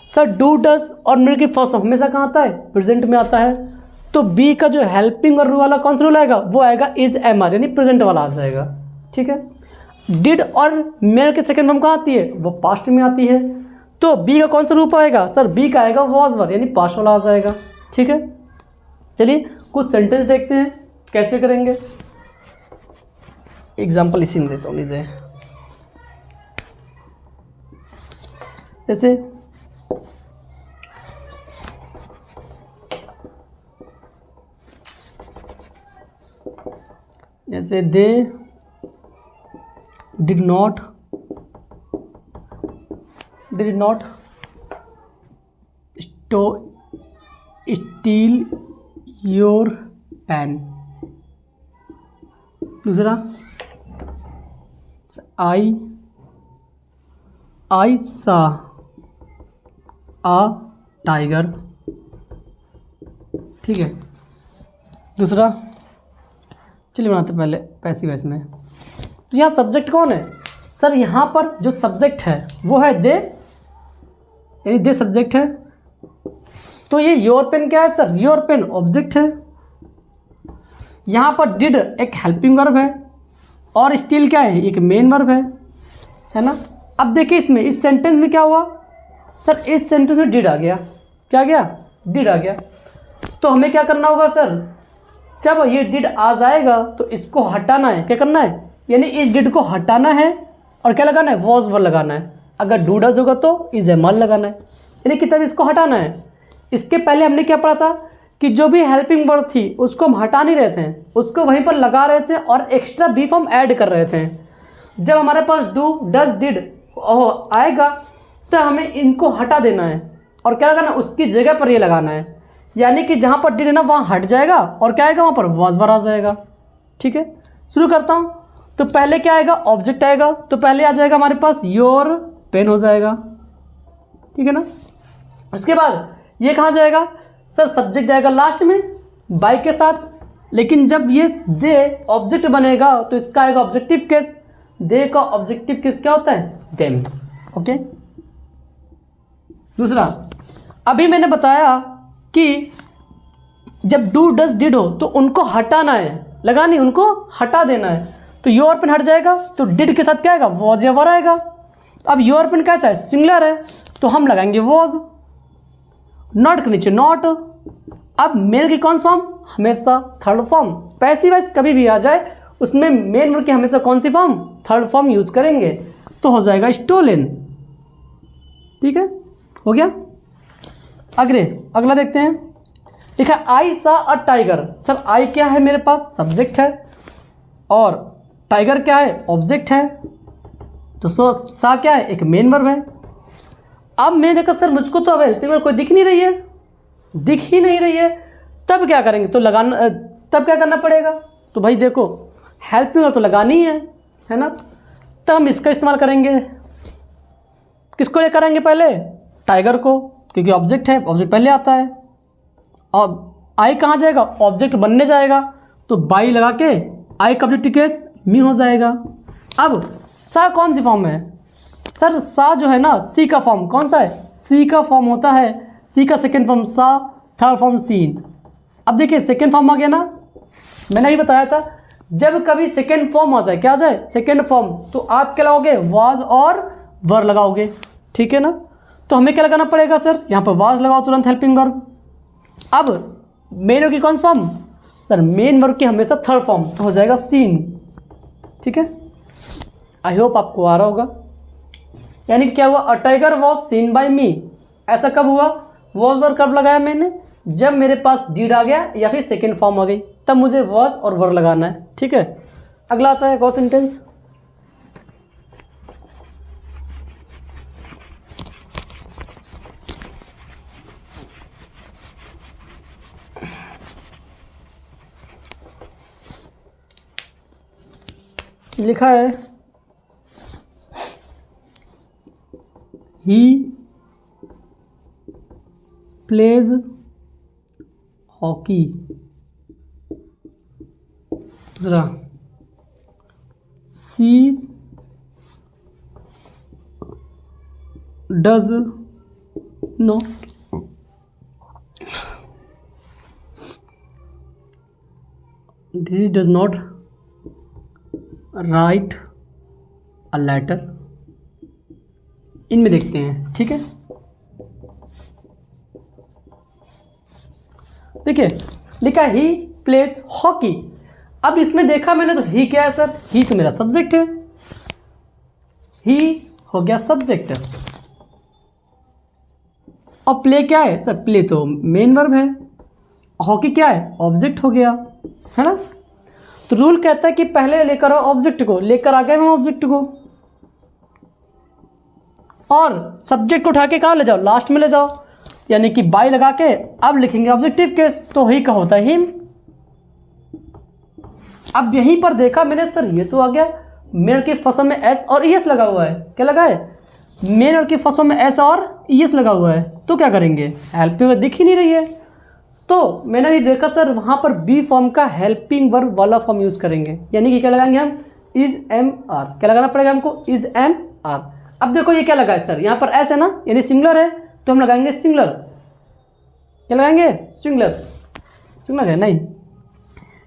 सर, डू डज और मेन वर्ब की फर्स्ट फॉर्म हमेशा कहाँ आता है, प्रेजेंट में आता है, तो बी का जो हेल्पिंग वर्ब वाला कौन सा रूल आएगा, वो आएगा इज एम आर, यानी प्रेजेंट वाला आ जाएगा। ठीक है, डिड और मेन वर्ब की सेकेंड फॉर्म कहाँ आती है, वो पास्ट में आती है, तो बी का कौन सा रूप आएगा सर, बी का आएगा वॉज वर, यानी पास्ट वाला आ जाएगा। ठीक है, चलिए कुछ सेंटेंस देखते हैं कैसे करेंगे, एग्जाम्पल इसी में देता हूँ लीजिए। जैसे जैसे they did not steal your pen. दूसरा आई सा आ टाइगर। ठीक है, दूसरा चलिए बनाते पहले पैसिव वॉइस में। तो यहाँ सब्जेक्ट कौन है सर, यहाँ पर जो सब्जेक्ट है वो है दे, यानी दे सब्जेक्ट है, तो ये योर पेन क्या है सर, योर पेन ऑब्जेक्ट है। यहाँ पर डिड एक हेल्पिंग वर्ब है, और स्टिल क्या है, एक मेन वर्ब है ना। अब देखिए इसमें इस सेंटेंस में क्या हुआ सर, इस सेंटेंस में डिड आ गया। क्या आ गया, डिड आ गया। तो हमें क्या करना होगा सर, जब ये डिड आ जाएगा तो इसको हटाना है। क्या करना है, यानी इस डिड को हटाना है और क्या लगाना है, वॉज वर्ब लगाना है। अगर डू डज होगा तो इज ए मल लगाना है, यानी कि तब इसको हटाना है। इसके पहले हमने क्या पढ़ा था कि जो भी हेल्पिंग वर्ब थी उसको हम हटा नहीं रहे थे, उसको वहीं पर लगा रहे थे और एक्स्ट्रा बी फॉर्म ऐड कर रहे थे। जब हमारे पास डू डज डिड आएगा तो हमें इनको हटा देना है और क्या लगाना, उसकी जगह पर ये लगाना है। यानी कि जहाँ पर डिड है ना वहाँ हट जाएगा और क्या आएगा, वहाँ पर वॉज वर्ब आ जाएगा। ठीक है, शुरू करता हूँ। तो पहले क्या आएगा, ऑब्जेक्ट आएगा। तो पहले आ जाएगा हमारे पास योर पेन हो जाएगा, ठीक है ना। उसके बाद ये कहाँ जाएगा सर, सब्जेक्ट जाएगा लास्ट में बाय के साथ। लेकिन जब ये दे ऑब्जेक्ट बनेगा तो इसका आएगा ऑब्जेक्टिव केस। दे का ऑब्जेक्टिव केस क्या होता है, देम। ओके, दूसरा, अभी मैंने बताया कि जब डू डज डिड हो तो उनको हटाना है, लगानी, उनको हटा देना है। तो योर पेन हट जाएगा तो डिड के साथ क्या आएगा, वॉज या वर आएगा। अब योर पेन कैसा है, सिंगुलर है, तो हम लगाएंगे वॉज। नॉट के नीचे नॉट। अब मेन की कौन सा फॉर्म, हमेशा थर्ड फॉर्म। पैसिव वॉइस कभी भी आ जाए उसमें मेन वर्ब की हमेशा कौन सी फॉर्म, थर्ड फॉर्म यूज करेंगे। तो हो जाएगा स्टोलन। ठीक है, हो गया। अगला देखते हैं। लिखा आई सा अ टाइगर। सर आई क्या है, मेरे पास सब्जेक्ट है और टाइगर क्या है, ऑब्जेक्ट है। तो सा क्या है, एक मेन वर्ब है। अब मैंने देखा सर मुझको तो अब हेल्पिंग वर्ब कोई दिख नहीं रही है, दिख ही नहीं रही है। तब क्या करेंगे, तो लगाना, तब क्या करना पड़ेगा, तो भाई देखो हेल्पिंग वर्ब तो लगानी है ना। तब हम इसका इस्तेमाल करेंगे। किसको ले करेंगे, पहले टाइगर को, क्योंकि ऑब्जेक्ट है, ऑब्जेक्ट पहले आता है। और आई कहाँ जाएगा, ऑब्जेक्ट बनने जाएगा, तो बाई लगा के आई का ऑब्जेक्टिव केस मी हो जाएगा। अब सा कौन सी फॉर्म है सर, सा जो है ना सी का फॉर्म कौन सा है, सी का फॉर्म होता है, सी का सेकेंड फॉर्म सा, थर्ड फॉर्म सीन। अब देखिए सेकेंड फॉर्म आ गया ना, मैंने ही बताया था जब कभी सेकेंड फॉर्म आ जाए, क्या आ जाए, सेकेंड फॉर्म, तो आप क्या लगाओगे, वाज और वर लगाओगे। ठीक है ना, तो हमें क्या लगाना पड़ेगा सर, यहाँ पर वाज लगाओ तुरंत हेल्पिंग वर्ब। अब मेन वर्ब की कौन सा फॉर्म सर, मेन वर्ब की हमेशा थर्ड फॉर्म, तो हो जाएगा सीन। ठीक है, आई होप आपको आ रहा होगा। यानी कि क्या हुआ, a tiger was seen by me. ऐसा कब हुआ, वॉज वर्ब कब लगाया मैंने, जब मेरे पास डीड आ गया या फिर सेकेंड फॉर्म आ गई, तब मुझे वॉज और वर लगाना है। ठीक है, अगला आता है एक और सेंटेंस। लिखा है ही प्लेज हॉकी। दूसरा, she does no this does not write a letter. इनमें देखते हैं। ठीक है, देखिए लिखा ही प्लेज हॉकी। अब इसमें देखा मैंने तो ही क्या है सर, ही तो मेरा सब्जेक्ट है, ही हो गया सब्जेक्ट। और प्ले क्या है सर, प्ले तो मेन वर्ब है, हॉकी क्या है, ऑब्जेक्ट हो गया, है ना। तो रूल कहता है कि पहले लेकर आओ ऑब्जेक्ट को, लेकर आ गए हम ऑब्जेक्ट को, और सब्जेक्ट को उठा के कहाँ ले जाओ, लास्ट में ले जाओ, यानी कि बाय लगा के अब लिखेंगे ऑब्जेक्टिव केस, तो ही का होता है हिम। अब यहीं पर देखा मैंने सर ये तो आ गया, मेन के फसों में एस और ईएस लगा हुआ है। क्या लगा है, मेन और के फसों में एस और ईएस लगा हुआ है, तो क्या करेंगे, हेल्पिंग वर्ब दिख ही नहीं रही है, तो मैंने भी देखा सर वहाँ पर बी फॉर्म का हेल्पिंग वर्ब वाला फॉर्म यूज़ करेंगे, यानी कि क्या लगाएंगे हम, इज एम आर। क्या लगाना पड़ेगा हमको, इज एम आर। अब देखो ये क्या लगा है सर, यहाँ पर एस है ना, यानी सिंगुलर है, तो हम लगाएंगे सिंगुलर। क्या लगाएंगे, सिंगुलर। सिंगुलर है नहीं,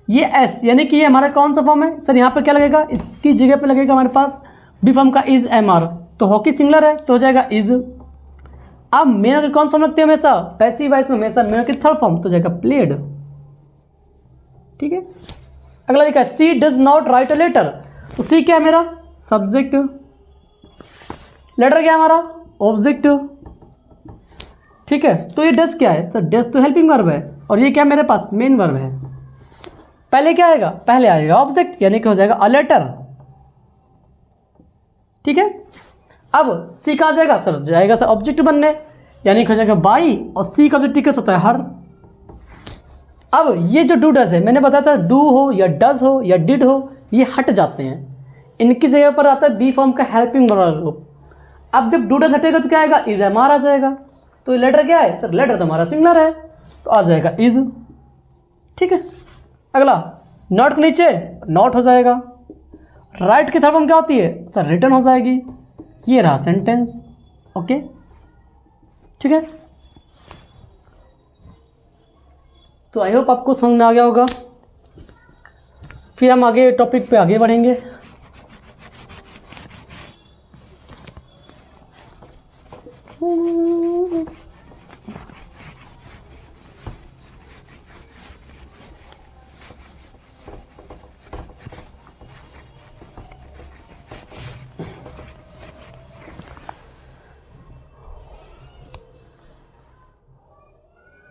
ये एस यानी कि ये हमारा कौन सा फॉर्म है सर, यहाँ पर क्या लगेगा, इसकी जगह पे लगेगा हमारे पास बी फॉर्म का इज एम आर, तो हॉकी सिंगुलर है तो हो जाएगा इज। अब मेन के कौन सा फॉर्म रखते हैं हमेशा, पैसिव वॉइस में हमेशा मेन की थर्ड फॉर्म, तो हो जाएगा प्लेड। ठीक है, अगला लिखा है she does not write a letter, तो सी क्या है मेरा सब्जेक्ट, लेटर क्या है हमारा ऑब्जेक्ट। ठीक है, तो ये डज क्या है सर, डज तो हेल्पिंग वर्ब है, और ये क्या मेरे पास मेन वर्ब है। पहले क्या आएगा, पहले आएगा ऑब्जेक्ट यानी कि हो जाएगा अ लेटर। ठीक है, अब सी कहाँ जाएगा सर, जाएगा सर ऑब्जेक्ट बनने, यानी कि हो जाएगा बाई, और सी का ऑब्जेक्ट कैसे होता है हर। अब ये जो डू डज है, मैंने बताया था डू हो या डज हो या डिड हो, ये हट जाते हैं, इनकी जगह पर आता है बी फॉर्म का हेल्पिंग वर्ब। अब जब डू डज हटेगा तो क्या आएगा, इज एम आर आ जाएगा, तो लेटर क्या है सर, लेटर तो हमारा सिंगुलर है तो आ जाएगा इज। ठीक है, अगला नॉट के नीचे नॉट हो जाएगा, राइट की थर्ड फॉर्म क्या होती है सर, रिटन हो जाएगी, ये रहा सेंटेंस। ओके, ठीक है, तो आई होप आपको समझ में आ गया होगा। फिर हम आगे टॉपिक पे आगे बढ़ेंगे।